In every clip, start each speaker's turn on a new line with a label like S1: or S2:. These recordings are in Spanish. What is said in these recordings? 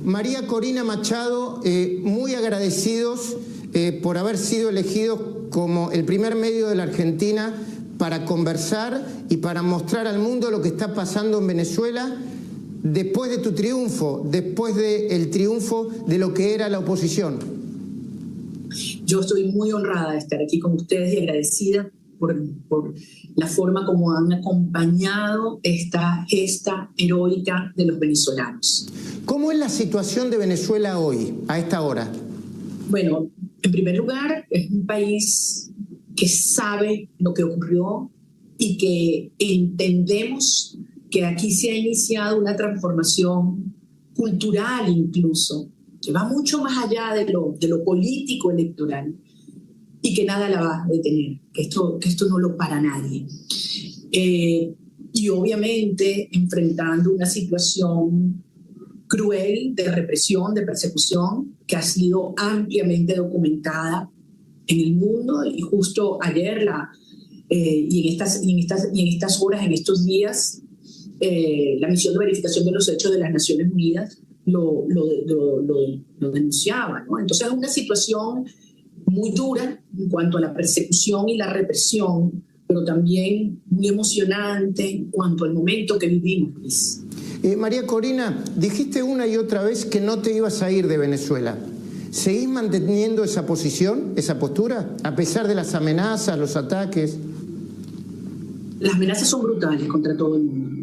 S1: María Corina Machado, muy agradecidos por haber sido elegidos como el primer medio de la Argentina para conversar y para mostrar al mundo lo que está pasando en Venezuela después de tu triunfo, después del triunfo de lo que era la oposición.
S2: Yo estoy muy honrada de estar aquí con ustedes y agradecida por la forma como han acompañado esta gesta heroica de los venezolanos.
S1: ¿Cómo es la situación de Venezuela hoy, a esta hora?
S2: Bueno, en primer lugar, es un país que sabe lo que ocurrió y que entendemos que aquí se ha iniciado una transformación cultural incluso, que va mucho más allá de lo político electoral y que nada la va a detener, que esto no lo para nadie. Y obviamente enfrentando una situación cruel de represión, de persecución, que ha sido ampliamente documentada en el mundo, y justo ayer y en estas horas, en estos días, la misión de verificación de los hechos de las Naciones Unidas lo denunciaba, ¿no? Entonces es una situación muy dura en cuanto a la persecución y la represión, pero también muy emocionante en cuanto al momento que vivimos, Luis.
S1: María Corina, dijiste una y otra vez que no te ibas a ir de Venezuela. ¿Seguís manteniendo esa posición, esa postura, a pesar de las amenazas, los ataques?
S2: Las amenazas son brutales contra todo el mundo.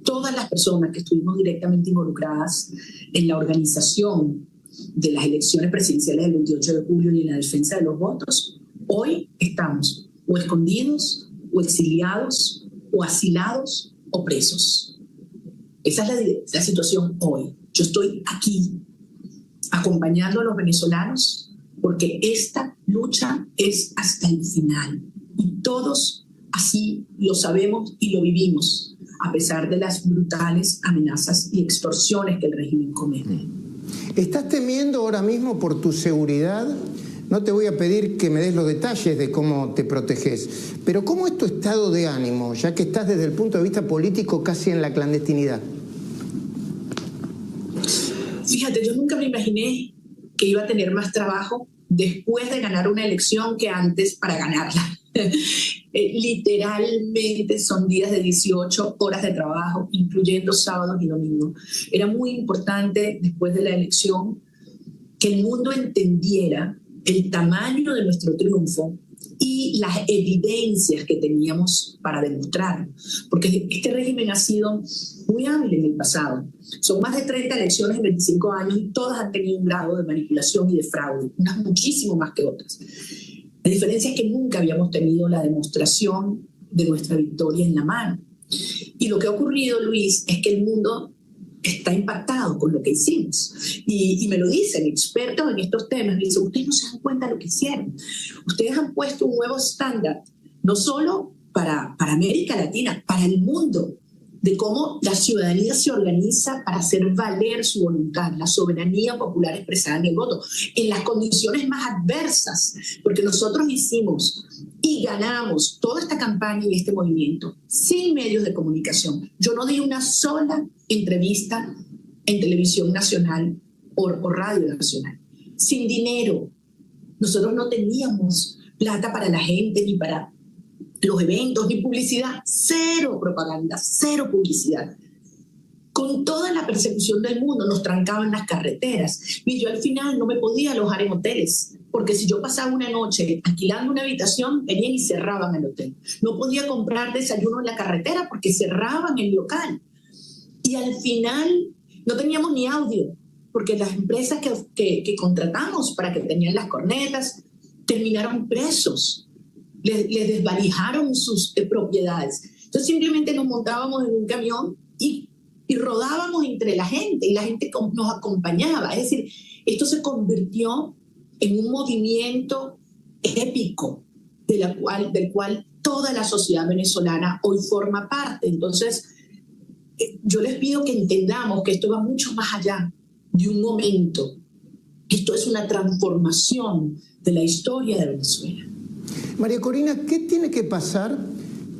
S2: Todas las personas que estuvimos directamente involucradas en la organización de las elecciones presidenciales del 28 de julio y en la defensa de los votos, hoy estamos o escondidos, o exiliados, o asilados, o presos. Esa es la situación hoy. Yo estoy aquí acompañando a los venezolanos porque esta lucha es hasta el final. Y todos así lo sabemos y lo vivimos, a pesar de las brutales amenazas y extorsiones que el régimen comete.
S1: ¿Estás temiendo ahora mismo por tu seguridad? No te voy a pedir que me des los detalles de cómo te proteges, pero ¿cómo es tu estado de ánimo, ya que estás desde el punto de vista político casi en la clandestinidad?
S2: Fíjate, yo nunca me imaginé que iba a tener más trabajo después de ganar una elección que antes para ganarla. Literalmente son días de 18 horas de trabajo, incluyendo sábados y domingos. Era muy importante después de la elección que el mundo entendiera el tamaño de nuestro triunfo y las evidencias que teníamos para demostrarlo. Porque este régimen ha sido muy hábil en el pasado. Son más de 30 elecciones en 25 años y todas han tenido un grado de manipulación y de fraude, unas muchísimo más que otras. La diferencia es que nunca habíamos tenido la demostración de nuestra victoria en la mano. Y lo que ha ocurrido, Luis, es que el mundo está impactado con lo que hicimos. Y me lo dicen expertos en estos temas. Me dicen, ustedes no se dan cuenta de lo que hicieron. Ustedes han puesto un nuevo estándar, no solo para América Latina, para el mundo, de cómo la ciudadanía se organiza para hacer valer su voluntad, la soberanía popular expresada en el voto, en las condiciones más adversas, porque nosotros hicimos y ganamos toda esta campaña y este movimiento sin medios de comunicación. Yo no di una sola entrevista en televisión nacional o radio nacional, sin dinero. Nosotros no teníamos plata para la gente ni para los eventos, ni publicidad, cero propaganda, cero publicidad. Con toda la persecución del mundo nos trancaban las carreteras y yo al final no me podía alojar en hoteles, porque si yo pasaba una noche alquilando una habitación, venían y cerraban el hotel. No podía comprar desayuno en la carretera porque cerraban el local. Y al final no teníamos ni audio, porque las empresas que contratamos para que tenían las cornetas terminaron presos. Les desvalijaron sus propiedades. Entonces simplemente nos montábamos en un camión y rodábamos entre la gente y la gente nos acompañaba. Es decir, esto se convirtió en un movimiento épico del cual toda la sociedad venezolana hoy forma parte. Entonces yo les pido que entendamos que esto va mucho más allá de un momento. Esto es una transformación de la historia de Venezuela.
S1: María Corina, ¿qué tiene que pasar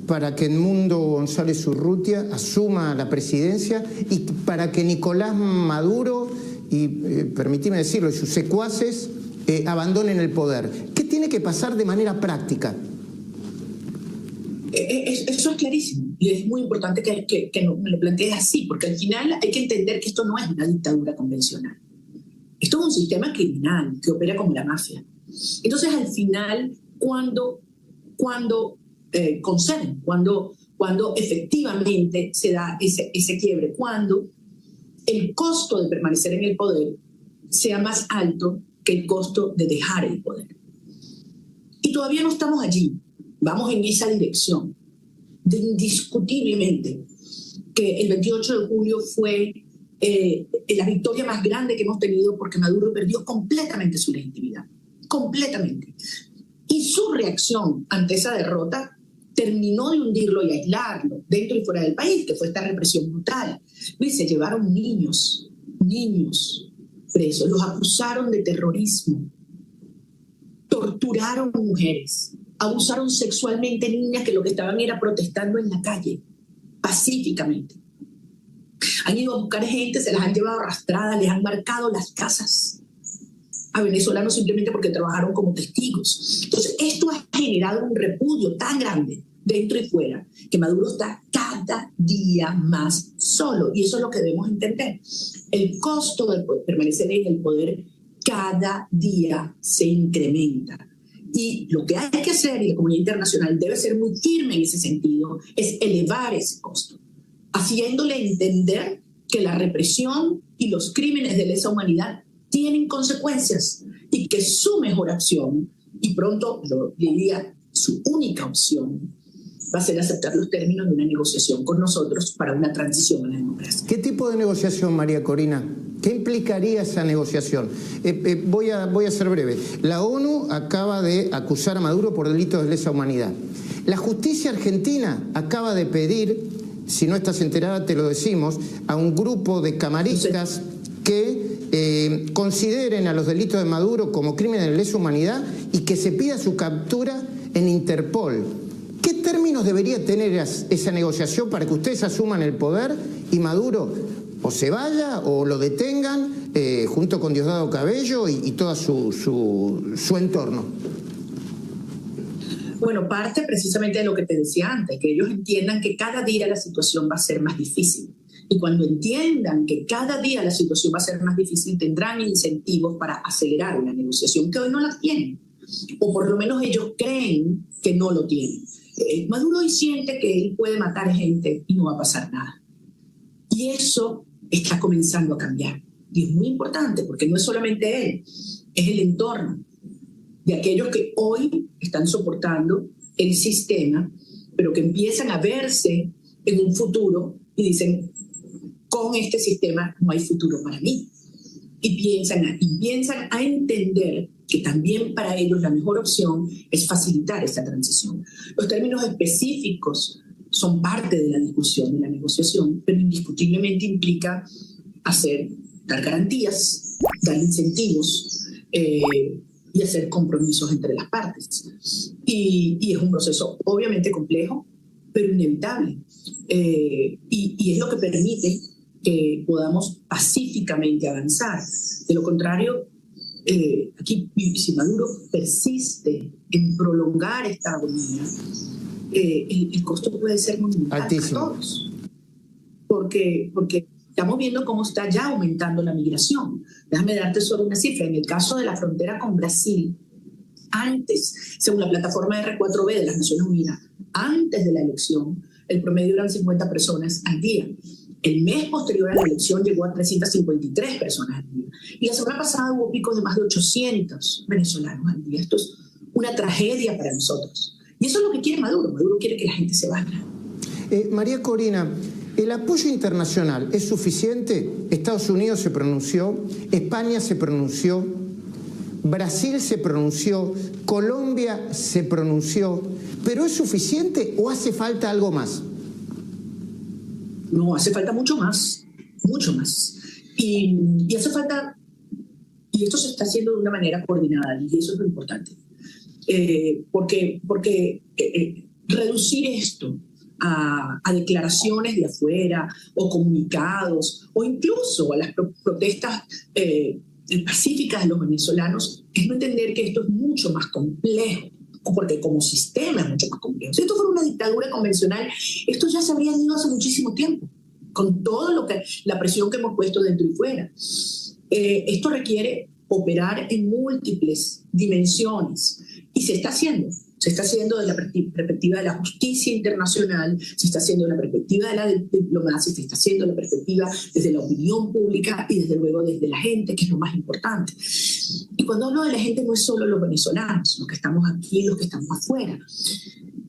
S1: para que Edmundo González Urrutia asuma la presidencia y para que Nicolás Maduro, y permitime decirlo, y sus secuaces abandonen el poder? ¿Qué tiene que pasar de manera práctica?
S2: Eso es clarísimo y es muy importante que me lo plantees así, porque al final hay que entender que esto no es una dictadura convencional. Esto es un sistema criminal que opera como la mafia. Entonces, al final, cuando conceden, cuando efectivamente se da ese quiebre, cuando el costo de permanecer en el poder sea más alto que el costo de dejar el poder. Y todavía no estamos allí. Vamos en esa dirección. Indiscutiblemente que el 28 de julio fue la victoria más grande que hemos tenido, porque Maduro perdió completamente su legitimidad. Completamente. Y su reacción ante esa derrota terminó de hundirlo y aislarlo dentro y fuera del país, que fue esta represión brutal. Se llevaron niños presos, los acusaron de terrorismo, torturaron mujeres, abusaron sexualmente niñas que lo que estaban era protestando en la calle, pacíficamente. Han ido a buscar gente, se las han llevado arrastradas, les han marcado las casas a venezolanos simplemente porque trabajaron como testigos. Entonces, esto ha generado un repudio tan grande dentro y fuera, que Maduro está cada día más solo. Y eso es lo que debemos entender. El costo de permanecer en el poder cada día se incrementa. Y lo que hay que hacer, y la comunidad internacional debe ser muy firme en ese sentido, es elevar ese costo, haciéndole entender que la represión y los crímenes de lesa humanidad tienen consecuencias y que su mejor opción, y pronto lo diría su única opción, va a ser aceptar los términos de una negociación con nosotros para una transición a la democracia.
S1: ¿Qué tipo de negociación, María Corina? ¿Qué implicaría esa negociación? Voy a ser breve. La ONU acaba de acusar a Maduro por delitos de lesa humanidad. La justicia argentina acaba de pedir, si no estás enterada te lo decimos, a un grupo de camaristas que consideren a los delitos de Maduro como crímenes de lesa humanidad y que se pida su captura en Interpol. ¿Qué términos debería tener esa negociación para que ustedes asuman el poder y Maduro o se vaya o lo detengan junto con Diosdado Cabello y todo su entorno?
S2: Bueno, parte precisamente de lo que te decía antes, que ellos entiendan que cada día la situación va a ser más difícil. Y cuando entiendan que cada día la situación va a ser más difícil, tendrán incentivos para acelerar una negociación que hoy no la tienen. O por lo menos ellos creen que no lo tienen. Maduro hoy siente que él puede matar gente y no va a pasar nada. Y eso está comenzando a cambiar. Y es muy importante porque no es solamente él, es el entorno de aquellos que hoy están soportando el sistema, pero que empiezan a verse en un futuro y dicen, con este sistema no hay futuro para mí. Y piensan a entender que también para ellos la mejor opción es facilitar esa transición. Los términos específicos son parte de la discusión, de la negociación, pero indiscutiblemente implica dar garantías, dar incentivos y hacer compromisos entre las partes. Y es un proceso obviamente complejo, pero inevitable. Y es lo que permite que podamos pacíficamente avanzar. De lo contrario, aquí, si Maduro persiste en prolongar esta agonía, el costo puede ser muy altísimo para todos. Porque estamos viendo cómo está ya aumentando la migración. Déjame darte solo una cifra. En el caso de la frontera con Brasil, antes, según la plataforma R4B de las Naciones Unidas, antes de la elección, el promedio eran 50 personas al día. El mes posterior a la elección llegó a 353 personas al día. Y la semana pasada hubo picos de más de 800 venezolanos al día. Esto es una tragedia para nosotros. Y eso es lo que quiere Maduro. Maduro quiere que la gente se vaya.
S1: María Corina, ¿el apoyo internacional es suficiente? Estados Unidos se pronunció, España se pronunció, Brasil se pronunció, Colombia se pronunció, ¿pero es suficiente o hace falta algo más?
S2: No, hace falta mucho más, mucho más. Y hace falta, y esto se está haciendo de una manera coordinada, y eso es lo importante. Porque reducir esto a declaraciones de afuera o comunicados o incluso a las protestas pacíficas de los venezolanos, es no entender que esto es mucho más complejo, porque como sistema es mucho más complejo. Si esto fuera una dictadura convencional, esto ya se habría ido hace muchísimo tiempo, con todo lo que la presión que hemos puesto dentro y fuera. Esto requiere operar en múltiples dimensiones y se está haciendo. Se está haciendo desde la perspectiva de la justicia internacional, se está haciendo desde la perspectiva de la diplomacia, se está haciendo desde la perspectiva desde la opinión pública y desde luego desde la gente, que es lo más importante. Y cuando hablo de la gente no es solo los venezolanos, los que estamos aquí, los que estamos afuera.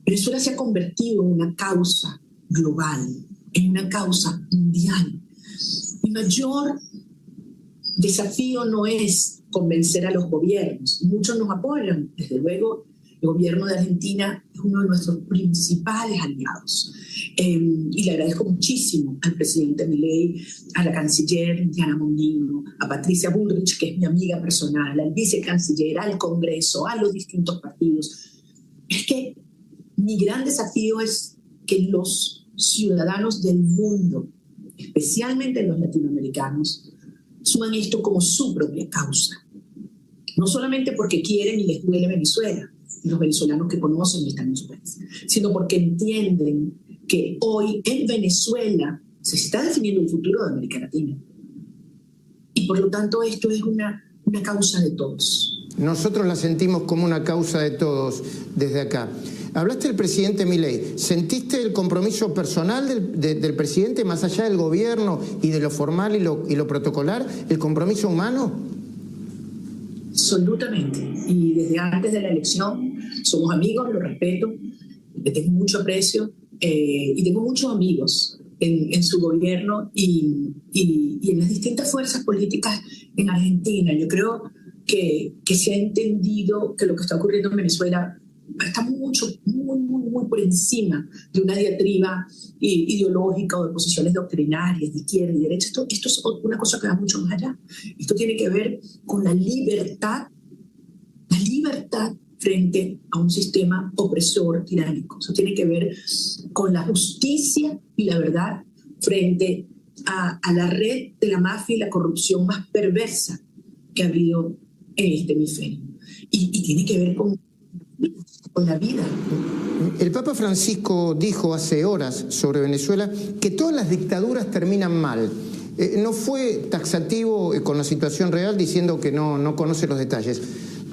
S2: Venezuela se ha convertido en una causa global, en una causa mundial. Mi mayor desafío no es convencer a los gobiernos. Muchos nos apoyan, desde luego. El gobierno de Argentina es uno de nuestros principales aliados. Y le agradezco muchísimo al presidente Milei, a la canciller Diana Mondino, a Patricia Bullrich, que es mi amiga personal, al vicecanciller, al Congreso, a los distintos partidos. Es que mi gran desafío es que los ciudadanos del mundo, especialmente los latinoamericanos, suman esto como su propia causa. No solamente porque quieren y les duele Venezuela, los venezolanos que conocen y están en su país, sino porque entienden que hoy en Venezuela se está definiendo el futuro de América Latina. Y por lo tanto esto es una causa de todos.
S1: Nosotros la sentimos como una causa de todos desde acá. Hablaste del presidente Milei. ¿Sentiste el compromiso personal del presidente más allá del gobierno y de lo formal y lo protocolar? ¿El compromiso humano?
S2: Absolutamente. Y desde antes de la elección somos amigos, lo respeto, le tengo mucho aprecio y tengo muchos amigos en su gobierno y en las distintas fuerzas políticas en Argentina. Yo creo que se ha entendido que lo que está ocurriendo en Venezuela está muy por encima de una diatriba ideológica o de posiciones doctrinarias de izquierda y derecha. Esto es una cosa que va mucho más allá. Esto tiene que ver con la libertad frente a un sistema opresor tiránico. Eso tiene que ver con la justicia y la verdad frente a la red de la mafia y la corrupción más perversa que ha habido en este hemisferio. Y tiene que ver con la vida.
S1: El Papa Francisco dijo hace horas sobre Venezuela que todas las dictaduras terminan mal. No fue taxativo con la situación real diciendo que no conoce los detalles.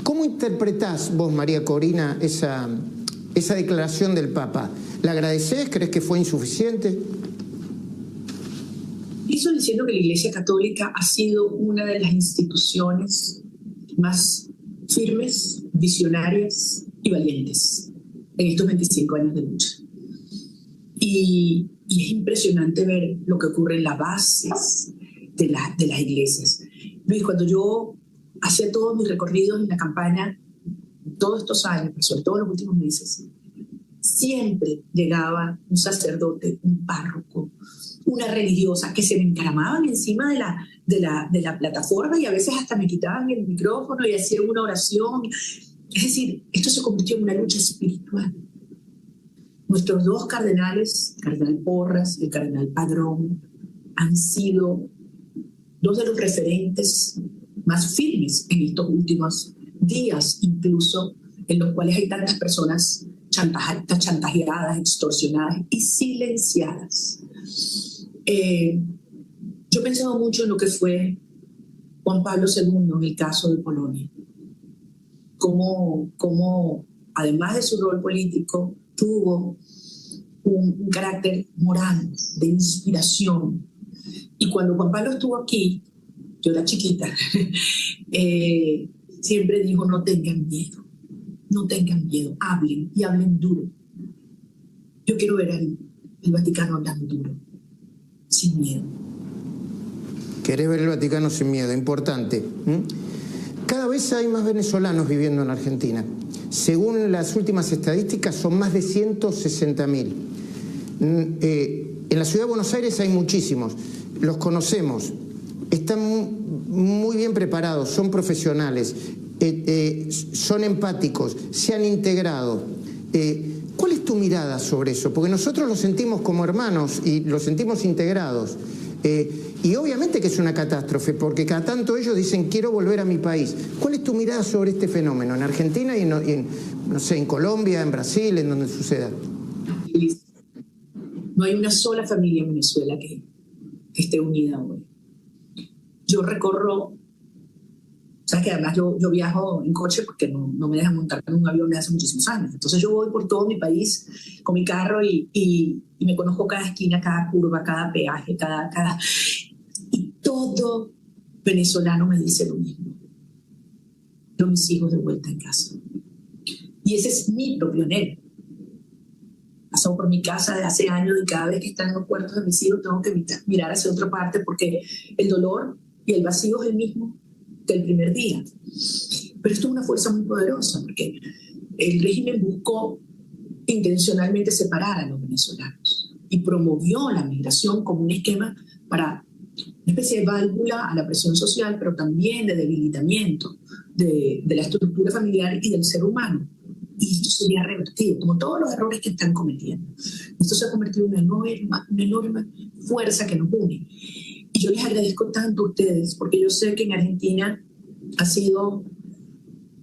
S1: ¿Cómo interpretás vos, María Corina, esa declaración del Papa? ¿La agradecés? ¿Crees que fue insuficiente?
S2: Hizo diciendo que la Iglesia Católica ha sido una de las instituciones más firmes, visionarias y valientes en estos 25 años de lucha. Y es impresionante ver lo que ocurre en las bases de las iglesias. Luis, cuando yo hacía todos mis recorridos en la campaña, todos estos años, pero sobre todo en los últimos meses, siempre llegaba un sacerdote, un párroco, una religiosa que se me encaramaban encima de la plataforma y a veces hasta me quitaban el micrófono y hacían una oración. Es decir, esto se convirtió en una lucha espiritual. Nuestros dos cardenales, el cardenal Porras y el cardenal Padrón, han sido dos de los referentes más firmes en estos últimos días, incluso en los cuales hay tantas personas chantajeadas, extorsionadas y silenciadas. Yo he pensado mucho en lo que fue Juan Pablo II en el caso de Polonia. Cómo además de su rol político, tuvo un carácter moral, de inspiración. Y cuando Juan Pablo estuvo aquí, yo era chiquita, siempre dijo: no tengan miedo, hablen y hablen duro. Yo quiero ver al Vaticano hablando duro, sin miedo.
S1: Querés ver el Vaticano sin miedo, importante. Cada vez hay más venezolanos viviendo en Argentina. Según las últimas estadísticas, son más de 160.000. En la ciudad de Buenos Aires hay muchísimos. Los conocemos. Están muy bien preparados, son profesionales, son empáticos, se han integrado. ¿Cuál es tu mirada sobre eso? Porque nosotros lo sentimos como hermanos y lo sentimos integrados. Y obviamente que es una catástrofe, porque cada tanto ellos dicen, quiero volver a mi país. ¿Cuál es tu mirada sobre este fenómeno en Argentina y no sé, en Colombia, en Brasil, en donde suceda?
S2: No hay una sola familia en Venezuela que esté unida hoy. Yo recorro, sabes que además yo viajo en coche porque no me dejan montar en un avión desde hace muchísimos años. Entonces yo voy por todo mi país con mi carro y me conozco cada esquina, cada curva, cada peaje, y todo venezolano me dice lo mismo. Quiero mis hijos de vuelta en casa. Y ese es mi propio anhelo. Paso por mi casa de hace años y cada vez que están en los cuartos de mis hijos tengo que mirar hacia otra parte porque el dolor y el vacío es el mismo que el primer día. Pero esto es una fuerza muy poderosa porque el régimen buscó intencionalmente separar a los venezolanos y promovió la migración como un esquema para una especie de válvula a la presión social, pero también de debilitamiento de la estructura familiar y del ser humano. Y esto sería revertido, como todos los errores que están cometiendo. Esto se ha convertido en una enorme fuerza que nos une. Y yo les agradezco tanto a ustedes, porque yo sé que en Argentina ha sido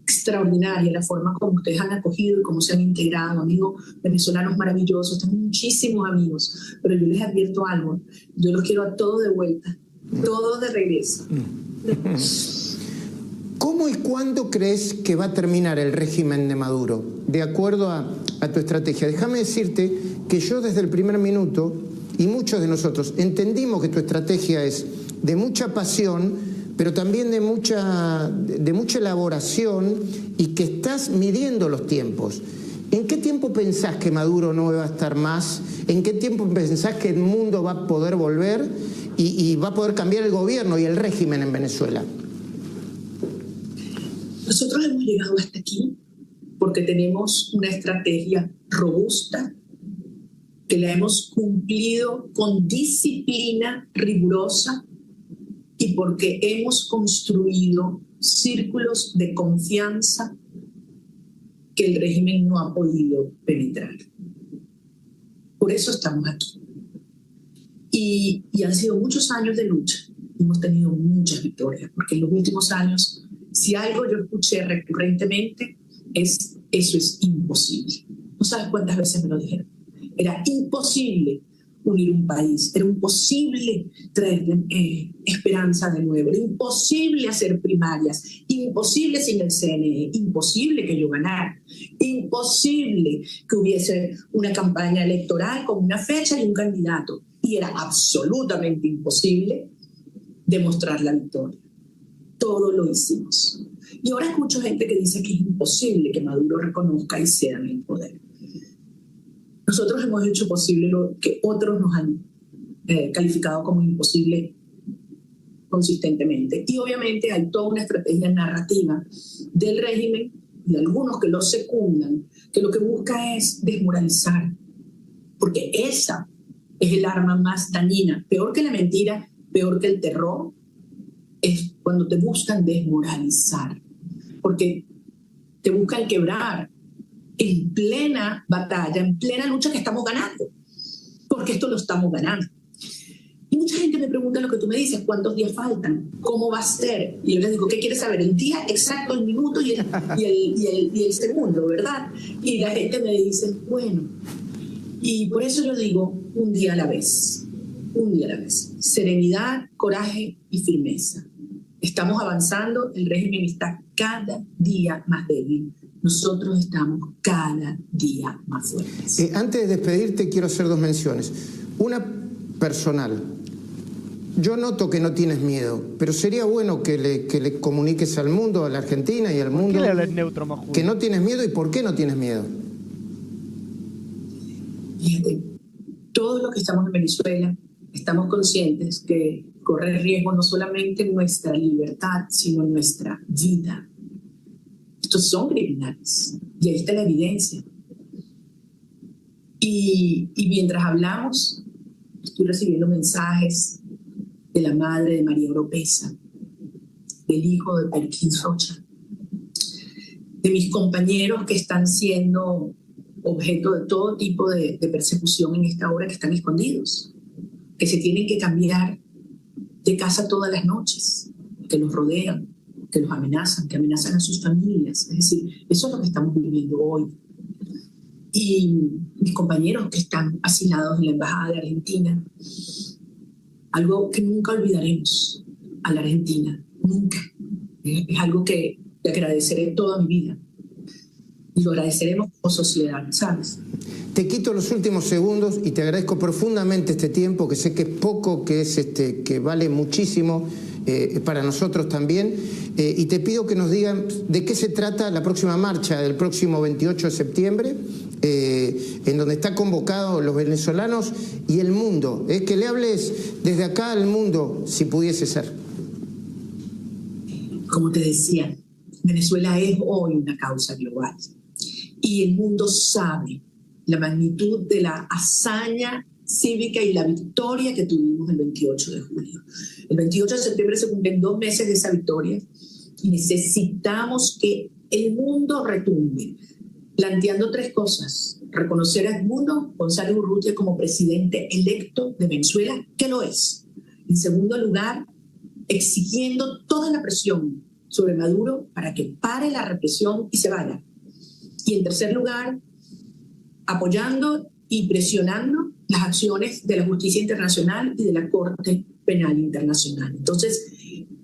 S2: extraordinaria la forma como ustedes han acogido y cómo se han integrado. Amigos venezolanos maravillosos, tengo muchísimos amigos, pero yo les advierto algo, yo los quiero a todos de vuelta, todos de regreso.
S1: ¿Cómo y cuándo crees que va a terminar el régimen de Maduro, de acuerdo a tu estrategia? Déjame decirte que yo desde el primer minuto, y muchos de nosotros, entendimos que tu estrategia es de mucha pasión, pero también de mucha elaboración y que estás midiendo los tiempos. ¿En qué tiempo pensás que Maduro no va a estar más? ¿En qué tiempo pensás que el mundo va a poder volver y va a poder cambiar el gobierno y el régimen en Venezuela?
S2: Nosotros hemos llegado hasta aquí porque tenemos una estrategia robusta que la hemos cumplido con disciplina rigurosa y porque hemos construido círculos de confianza que el régimen no ha podido penetrar. Por eso estamos aquí. Y han sido muchos años de lucha. Hemos tenido muchas victorias, porque en los últimos años, si algo yo escuché recurrentemente, es eso es imposible. No sabes cuántas veces me lo dijeron. Era imposible unir un país, era imposible traer esperanza de nuevo, era imposible hacer primarias, imposible sin el CNE, imposible que yo ganara, imposible que hubiese una campaña electoral con una fecha y un candidato, y era absolutamente imposible demostrar la victoria. Todo lo hicimos. Y ahora escucho gente que dice que es imposible que Maduro reconozca y ceda en el poder. Nosotros hemos hecho posible lo que otros nos han calificado como imposible consistentemente. Y obviamente hay toda una estrategia narrativa del régimen y de algunos que lo secundan, que lo que busca es desmoralizar, porque esa es el arma más dañina, peor que la mentira, peor que el terror, es cuando te buscan desmoralizar, porque te buscan quebrar en plena batalla, en plena lucha que estamos ganando, porque esto lo estamos ganando. Y mucha gente me pregunta lo que tú me dices, ¿cuántos días faltan? ¿Cómo va a ser? Y yo les digo, ¿qué quieres saber? El día exacto, el minuto y el segundo, ¿verdad? Y la gente me dice, bueno, y por eso yo digo, un día a la vez, un día a la vez. Serenidad, coraje y firmeza. Estamos avanzando, el régimen está cada día más débil. Nosotros estamos cada día más fuertes.
S1: Antes de despedirte, quiero hacer dos menciones. Una personal. Yo noto que no tienes miedo, pero sería bueno que le comuniques al mundo, a la Argentina y al mundo...
S3: ¿Por qué le hablas neutro, Majul?
S1: Que no tienes miedo y por qué no tienes miedo.
S2: Fíjate, todos los que estamos en Venezuela estamos conscientes que corre riesgo no solamente nuestra libertad, sino nuestra vida. Estos son criminales, y ahí está la evidencia. Y mientras hablamos, estoy recibiendo mensajes de la madre de María Oropesa, del hijo de Perkins Rocha, de mis compañeros que están siendo objeto de todo tipo de persecución en esta hora, que están escondidos, que se tienen que cambiar de casa todas las noches, que los rodean, que los amenazan, que amenazan a sus familias. Es decir, eso es lo que estamos viviendo hoy. Y mis compañeros que están asilados en la Embajada de Argentina, algo que nunca olvidaremos a la Argentina, nunca. Es algo que le agradeceré toda mi vida. Y lo agradeceremos como sociedad, ¿sabes?
S1: Te quito los últimos segundos y te agradezco profundamente este tiempo, que sé que es poco, que vale muchísimo para nosotros también. Y te pido que nos digan de qué se trata la próxima marcha del próximo 28 de septiembre, en donde están convocados los venezolanos y el mundo. Que le hables desde acá al mundo, si pudiese ser.
S2: Como te decía, Venezuela es hoy una causa global. Y el mundo sabe la magnitud de la hazaña cívica y la victoria que tuvimos el 28 de julio. El 28 de septiembre se cumplen 2 meses de esa victoria y necesitamos que el mundo retumbe, planteando 3 cosas. Reconocer a Edmundo González Urrutia como presidente electo de Venezuela, que lo es. En segundo lugar, exigiendo toda la presión sobre Maduro para que pare la represión y se vaya. Y en tercer lugar, apoyando y presionando las acciones de la justicia internacional y de la Corte Penal Internacional. Entonces,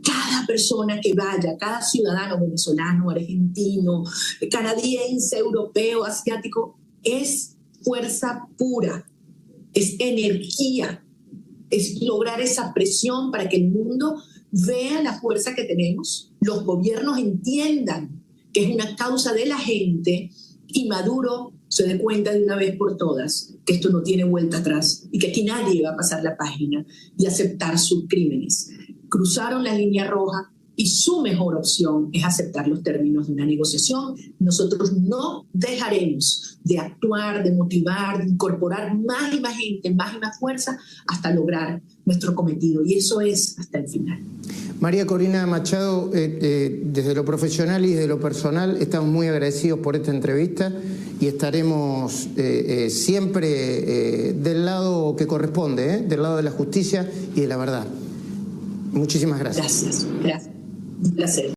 S2: cada persona que vaya, cada ciudadano venezolano, argentino, canadiense, europeo, asiático, es fuerza pura, es energía, es lograr esa presión para que el mundo vea la fuerza que tenemos, los gobiernos entiendan que es una causa de la gente y Maduro se dé cuenta de una vez por todas que esto no tiene vuelta atrás y que aquí nadie va a pasar la página y aceptar sus crímenes. Cruzaron la línea roja y su mejor opción es aceptar los términos de una negociación. Nosotros no dejaremos de actuar, de motivar, de incorporar más y más gente, más y más fuerza hasta lograr nuestro cometido, y eso es hasta el final.
S1: María Corina Machado, desde lo profesional y desde lo personal, estamos muy agradecidos por esta entrevista y estaremos siempre del lado que corresponde, del lado de la justicia y de la verdad. Muchísimas gracias.
S2: Gracias. Un placer.